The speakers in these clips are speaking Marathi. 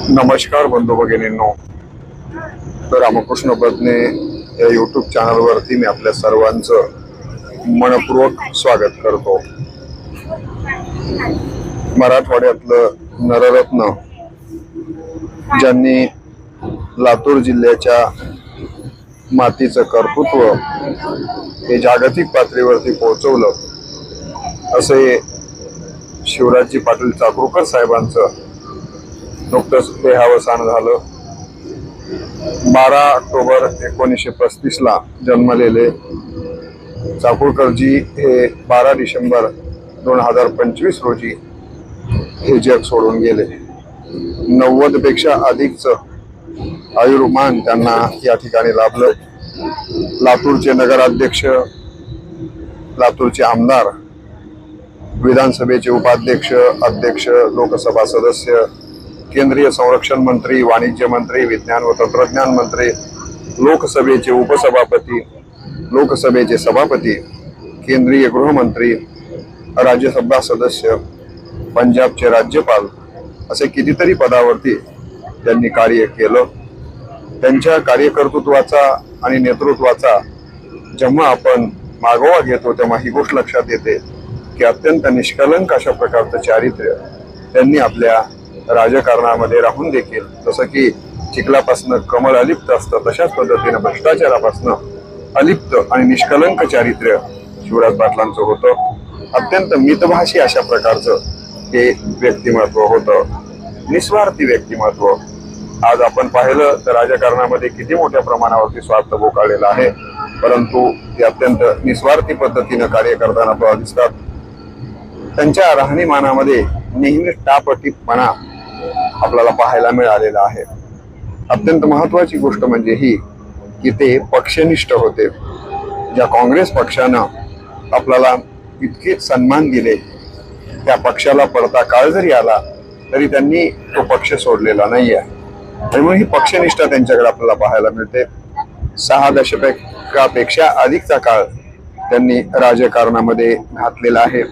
नमस्कार बंधू भगिनींनो, रामकृष्ण प्रज्ञे या यूट्यूब चॅनलवरती मी आपल्या सर्वांचं मनपूर्वक स्वागत करतो. मराठवाड्यातलं नररत्न ज्यांनी लातूर जिल्ह्याच्या मातीचं कर्तृत्व हे जागतिक पातळीवरती पोहोचवलं असे शिवराजजी पाटील चाकूरकर साहेबांचं नुकतंच देहावसान झालं. 12 ऑक्टोबर 1935 ला जन्मलेले चाकूरकरजी हे 12 डिसेंबर 2025 रोजी हे जग सोडून गेले. 90 पेक्षा अधिकचं आयुर्मान त्यांना या ठिकाणी लाभलं. लातूरचे नगराध्यक्ष, लातूरचे आमदार, विधानसभेचे उपाध्यक्ष, अध्यक्ष, लोकसभा सदस्य, केंद्रीय संरक्षण मंत्री, वाणिज्य मंत्री, विज्ञान व तंत्रज्ञान मंत्री, लोकसभेचे उपसभापती, लोकसभेचे सभापती, केंद्रीय गृहमंत्री, राज्यसभा सदस्य, पंजाबचे राज्यपाल असे कितीतरी पदावरती त्यांनी कार्य केलं. त्यांच्या कार्यकर्तृत्वाचा आणि नेतृत्वाचा जेव्हा आपण मागोवा घेतो तेव्हा ही गोष्ट लक्षात येते की अत्यंत निष्कलंक अशा प्रकारचं चारित्र्य त्यांनी आपल्या राजकारणामध्ये राहून देखील, जसं की चिखलापासनं कमळ अलिप्त असतं तशाच पद्धतीनं भ्रष्टाचारापासनं अलिप्त आणि निष्कलंक चारित्र्य शिवराज पाटलांचं होतं. अत्यंत मितभाषी अशा प्रकारचं हे व्यक्तिमत्व होतं, निस्वार्थी व्यक्तिमत्व. आज आपण पाहिलं तर राजकारणामध्ये किती मोठ्या प्रमाणावरती स्वार्थ बोकाळलेला आहे, परंतु ते अत्यंत निस्वार्थी पद्धतीनं कार्य करताना आपल्याला दिसतात. त्यांच्या राहणीमानामध्ये नेहमी टापटीपणा आपल्याला पाहायला मिळालेला आहे. अत्यंत महत्वाची गोष्ट म्हणजे ही की ते पक्षनिष्ठ होते. ज्या काँग्रेस पक्षानं आपल्याला इतके सन्मान दिले, त्या पक्षाला पडता काळ जरी आला तरी त्यांनी तो पक्ष सोडलेला नाही आहे. त्यामुळे ही पक्षनिष्ठा त्यांच्याकडे आपल्याला पाहायला मिळते. 6 दशकापेक्षा अधिकचा काळ त्यांनी राजकारणामध्ये घातलेला आहे.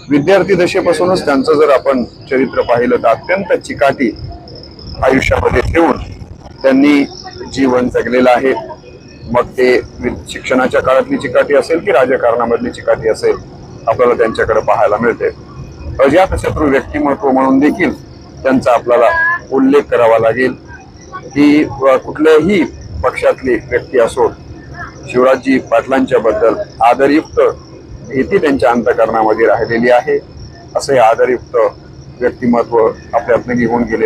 विद्यार्थी दशेपासूनच त्यांचं जर आपण चरित्र पाहिलं तर अत्यंत चिकाटी आयुष्यामध्ये ठेवून त्यांनी जीवन जगलेलं आहे. मग ते शिक्षणाच्या काळातली चिकाटी असेल की राजकारणामधली चिकाटी असेल, आपल्याला त्यांच्याकडे पाहायला मिळते. अजातशत्रू व्यक्तिमत्व म्हणून देखील त्यांचा आपल्याला उल्लेख करावा लागेल की कुठल्याही पक्षातली व्यक्ती असो, शिवराजजी पाटलांच्या बद्दल आदरयुक्त भीती त्यांच्या अंतःकरणामध्ये राहिलेली आहे. असे आदरयुक्त व्यक्तिमत्व आपल्यातनं घेऊन गेले.